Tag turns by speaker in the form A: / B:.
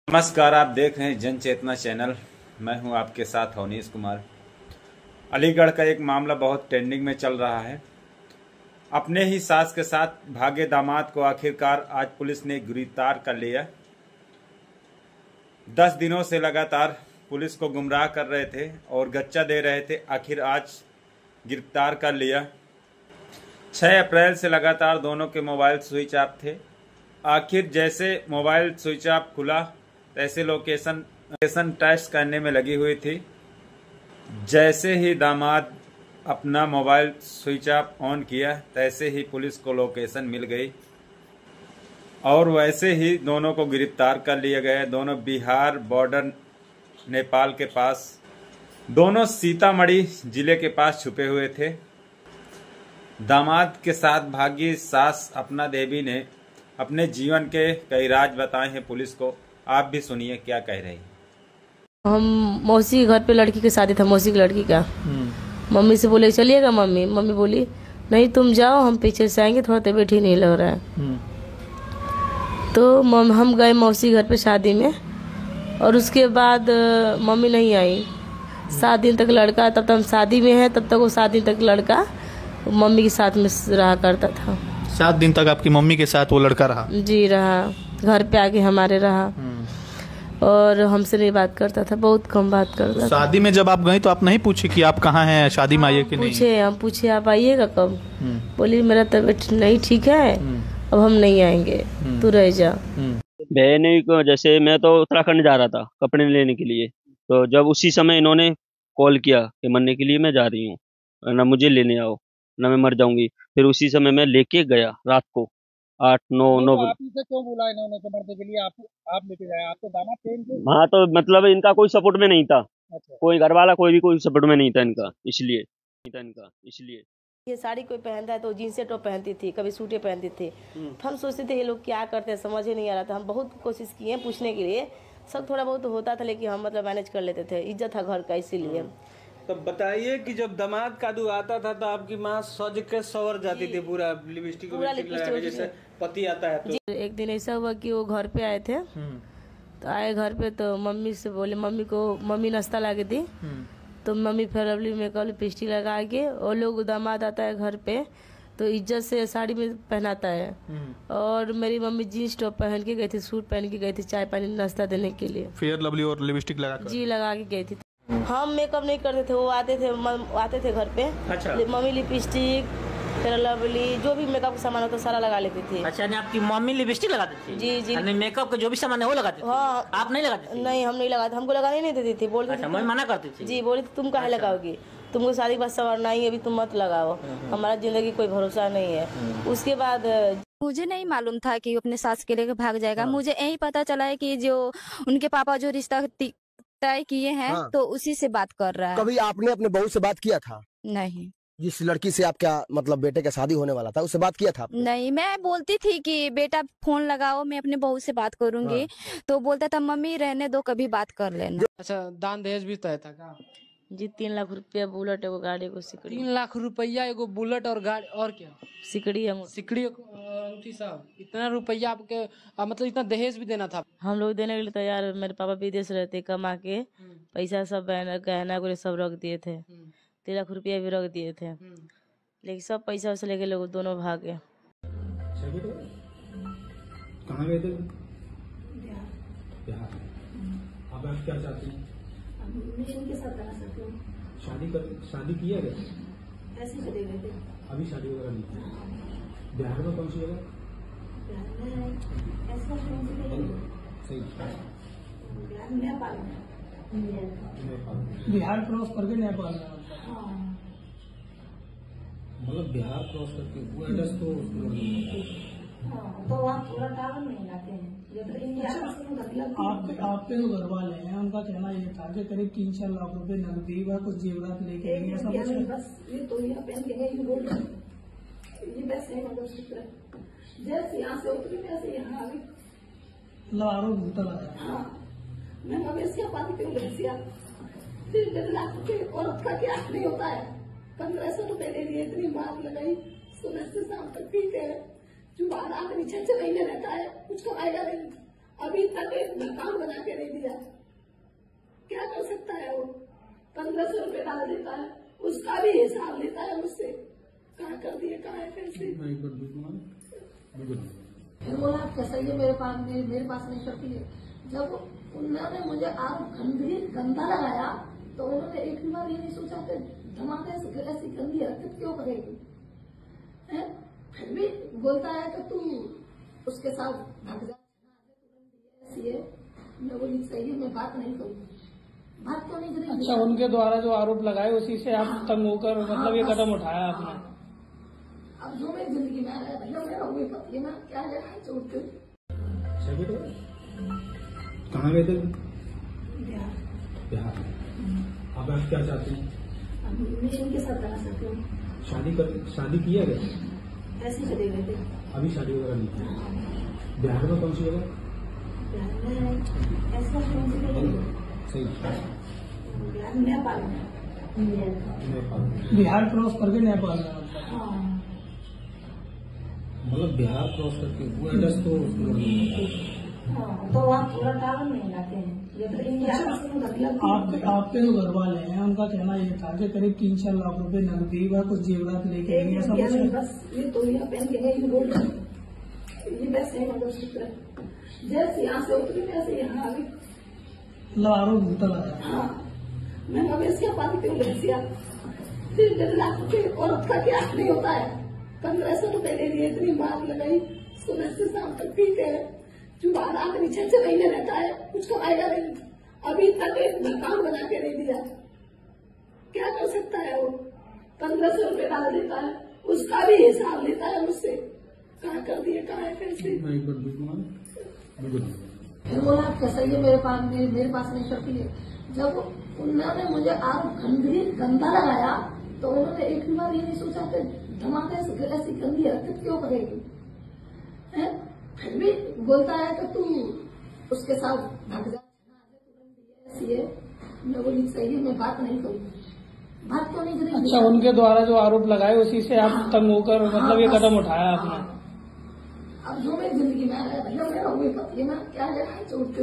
A: नमस्कार, आप देख रहे हैं जन चेतना चैनल। मैं हूं आपके साथ अवनीश कुमार। अलीगढ़ का एक मामला बहुत ट्रेंडिंग में चल रहा है। अपने ही सास के साथ भागे दामाद को आखिरकार आज पुलिस ने गिरफ्तार कर लिया। 10 दिनों से लगातार पुलिस को गुमराह कर रहे थे और गच्चा दे रहे थे, आखिर आज गिरफ्तार कर लिया। 6 अप्रैल से लगातार दोनों के मोबाइल स्विच ऑफ थे। आखिर जैसे मोबाइल स्विच ऑफ खुला तैसे लोकेशन टेस्ट करने में लगी हुई थी। जैसे ही दामाद अपना मोबाइल स्विच ऑफ ऑन किया तैसे ही पुलिस को लोकेशन मिल गई और वैसे ही दोनों को गिरफ्तार कर लिया गया। दोनों बिहार बॉर्डर नेपाल के पास, दोनों सीतामढ़ी जिले के पास छुपे हुए थे। दामाद के साथ भागी सास अपना देवी ने अपने जीवन के कई राज बताए हैं पुलिस को। आप भी सुनिए क्या कह रही।
B: हम मौसी के घर पे लड़की की शादी था, मौसी की लड़की का। मम्मी से बोले चलिएगा मम्मी। मम्मी बोली नहीं तुम जाओ, हम पीछे से आएंगे, थोड़ा तबीयत ठीक नहीं लग रहा है। तो हम गए मौसी घर पे शादी में और उसके बाद मम्मी नहीं आई। 7 दिन तक लड़का, तब तक हम शादी में है, तब तक वो 7 दिन तक लड़का मम्मी के साथ में रहा करता था।
C: 7 दिन तक आपकी मम्मी के साथ वो लड़का रहा? जी
B: रहा, घर पे आके हमारे रहा और हमसे नहीं बात करता था, बहुत कम बात करता था।
C: शादी में जब आप गई तो आप नहीं पूछे कि आप कहाँ हैं, शादी में आइए कि नहीं?
B: हम पूछे आप आइएगा कब? बोली मेरा तबीयत नहीं ठीक है, अब हम नहीं आएंगे, तू रह जा।
D: बहन को जैसे मैं तो उत्तराखंड जा रहा था कपड़े लेने के लिए, तो जब उसी समय इन्होंने कॉल किया कि मरने के लिए मैं जा रही हूँ, ना मुझे लेने आओ ना मैं मर जाऊंगी। फिर उसी समय मैं लेके गया रात को 8-9
E: बजे। आपसे क्यों बोला इन्होंने कि मरने के लिए आप लेके जाए? आप तो दामाद थे।
D: हाँ, तो मतलब इनका कोई सपोर्ट में नहीं था।
E: अच्छा।
D: कोई घर वाला कोई सपोर्ट में नहीं था इनका, इसलिए
B: ये साड़ी कोई पहनता है तो जींस टॉप पहनती थी, कभी सूटे पहनती थी। हम सोचते थे ये लोग क्या करते हैं, समझ ही नहीं आ रहा था। हम बहुत कोशिश किए पूछने के लिए, सब थोड़ा बहुत होता था लेकिन हम मतलब मैनेज कर लेते थे, इज्जत था घर का इसीलिए।
F: तो बताइए कि जब दामाद कादू आता था तो आपकी माँ सज के सवर जाती थी, पूरा लिपस्टिक लगा के, जैसे पति आता है तो।
B: एक दिन ऐसा हुआ कि वो घर पे आए थे, तो आए घर पे तो मम्मी से बोले, मम्मी नाश्ता ला के दी, तो मम्मी फिर लवली मेकअप लिपस्टिक लगा के, और लोग दामाद आता है घर पे तो इज्जत से साड़ी में पहनाता है। और मेरी मम्मी जीन्स टॉप पहन के गई थी, सूट पहन के गई थी चाय पानी नाश्ता देने के लिए।
C: फेयर लवली और लिपस्टिक लगा
B: के गई थी। हम मेकअप नहीं करते थे, वो आते थे घर पे। अच्छा। मम्मी लिपस्टिक फेयर लवली जो भी मेकअप का सामान होता सारा लगा लेती थी।
G: अच्छा, आपकी मम्मी लिपस्टिक लगाती थी? जी। मेकअप का जो भी सामान है वो लगाती थी? हाँ। आप नहीं लगाती थी?
B: नहीं, हम नहीं लगाते, हमको लगाने नहीं देती थी, बोलती थी।
G: मैं मना करती थी?
B: जी, बोली तुम काहे लगाओगी, तुमको शादी के बाद संवरना ही, अभी तुम मत लगाओ, हमारा जिंदगी कोई भरोसा नहीं है। उसके बाद
H: मुझे नहीं मालूम था कि अपने सास के लेकर भाग जाएगा। मुझे यही पता चला है कि जो उनके पापा जो रिश्ता तय किए हैं तो उसी से बात कर रहा है।
I: कभी आपने अपने बहू से बात किया था?
H: नहीं।
I: जिस लड़की से आपका मतलब बेटे का शादी होने वाला था उससे बात किया था आपने?
H: नहीं, मैं बोलती थी कि बेटा फोन लगाओ, मैं अपने बहू से बात करूंगी। तो बोलता था मम्मी रहने दो, कभी बात कर लेना।
E: अच्छा, दान दहेज भी तय था क्या?
B: जी, 3 लाख रुपया बुलेट, एगो गाड़ी, एगो सिकड़ी।
E: 3 लाख रुपया, एगो बुलेट और गाड़ी, और क्या?
B: सिकड़ी
E: अंगूठी साहब। इतना रुपया आपके मतलब इतना दहेज भी देना था? हम
B: लोग देने के लिए तैयार। मेरे पापा विदेश रहते, कमा के पैसा सब गहना को सब रख दिए थे, 3 लाख रुपया भी रख दिए थे, लेकिन सब पैसा उसे लेके लोग दोनों भागे।
J: कहाँ गए थे? बिहार। अब आप क्या चाहती हैं?
K: उनके साथ रहना चाहती हूँ।
J: शादी किया गया?
K: ऐसे चले गए थे।
J: अभी शादी वगैरह नहीं? बिहार में कौन सी जगह?
E: बिहार क्रॉस करके नेपाल में?
J: मतलब बिहार क्रॉस करके वो एड्रेस तो
K: तो वहाँ पूरा टावर नहीं लाते हैं।
E: आपके जो घर वाले हैं उनका कहना ये था कि करीब 3-4 लाख रुपए नकदी व कुछ जेवरात लेके आएंगे, ऐसा कुछ?
K: बस ये तो यहाँ पहन के गए, ये पैसे जैसे यहाँ से उतरी वैसे यहाँ आ गई।
E: मतलब आरोप झूठा लगा?
K: हाँ, मैं मवेशिया पालती हूँ, मवेशिया। 3 लाख रुपये औरत का क्या नहीं होता है। 1500 रुपए ले लिए, इतनी बात लगाई, सुबह से शाम तक पीते हैं। जो बाहर आदमी 6 महीने रहता है, कुछ कमाएगा नहीं। अभी तक मकान बना क्या कर सकता है वो? 1500 रुपए डाल देता है, उसका भी हिसाब लेता है मुझसे, कहाँ कर दिए कहाँ है पैसे। फिर बोला कैसा ये मेरे पास नहीं करती है। जब उन्होंने मुझे आरोप गंदा लगाया तो उन्होंने एक भी बार ये नहीं सोचा कि धमाके ऐसी गंदी हरकत क्यों करेगी। फिर भी बोलता है कि तू उसके साथ भाग जा, ऐसी है। मैं बोली सही है, मैं बात नहीं करूँगी, बात क्यों नहीं करेंगे।
E: अच्छा, उनके द्वारा जो आरोप लगाए उसी से आप तंग होकर मतलब ये कदम उठाया आपने।
K: अब जो मेरी जिंदगी में आया भैया मेरा हुए पति में क्या है छोड़ते।
J: कहाँ गए थे?
K: बिहार।
J: अब आप क्या चाहते हैं?
K: मैं उनके साथ रहना चाहती हूँ।
J: शादी किया गया?
K: ऐसे ही चले गए थे।
J: अभी शादी वगैरह नहीं की? बिहार में कौन सी जगह?
K: बिहार में ऐसा कौन सी जगह?
J: सही।
K: बिहार नेपाल में।
E: बिहार क्रॉस करके नेपाल में।
J: मतलब बिहार क्रॉस करके वो एड्रेस तो
K: तो वहाँ पूरा टावर नहीं लाते हैं। ये तो इंडिया
E: आपके जो घर वाले हैं उनका कहना ये था कि करीब 3-4 लाख रुपए नकदी व कुछ जेवरात लेके ऐसा कुछ।
K: बस ये तोलिया पहन के गई गोल्ड, ये वैसे ही मंगलसूत्र जैसे यहाँ से उतरी वैसे यहाँ आ गई।
E: मतलब आरोप भूता लगा।
K: हाँ, मैं मवेशिया पालती हूँ भैंसिया, फिर 1.5 लाख रुपए औरत का क्या नहीं होता है। 1500 रुपए ले लिए, इतनी मार लगाई, सुबह से शाम तक पीते हैं। चुबार आदमी 6 महीने रहता है, कुछ कमाएगा नहीं, अभी तक एक मकान बना के नहीं दिया। क्या कर सकता है वो? 1500 रुपए डाल देता है, उसका भी हिसाब लेता है मुझसे, कहाँ कर दिए कहाँ है पैसे। फिर बोला कैसा ये मेरे पास नहीं करती है। जब उन्होंने मुझे आरोप गंदा लगाया तो उन्होंने एक भी बार ये नहीं सोचा कि धमाके ऐसी गंदी हरकत क्यों करेगी। फिर भी बोलता है कि तू उसके साथ भाग जा, ऐसी है। मैं बोली सही है, मैं बात नहीं करूँगी, बात क्यों नहीं करेंगे।
E: अच्छा, उनके द्वारा जो आरोप लगाए उसी से आप तंग होकर मतलब ये कदम उठाया आपने।
K: अब जो मेरी जिंदगी में आया भैया मेरा हुए पति में क्या है छोड़ते।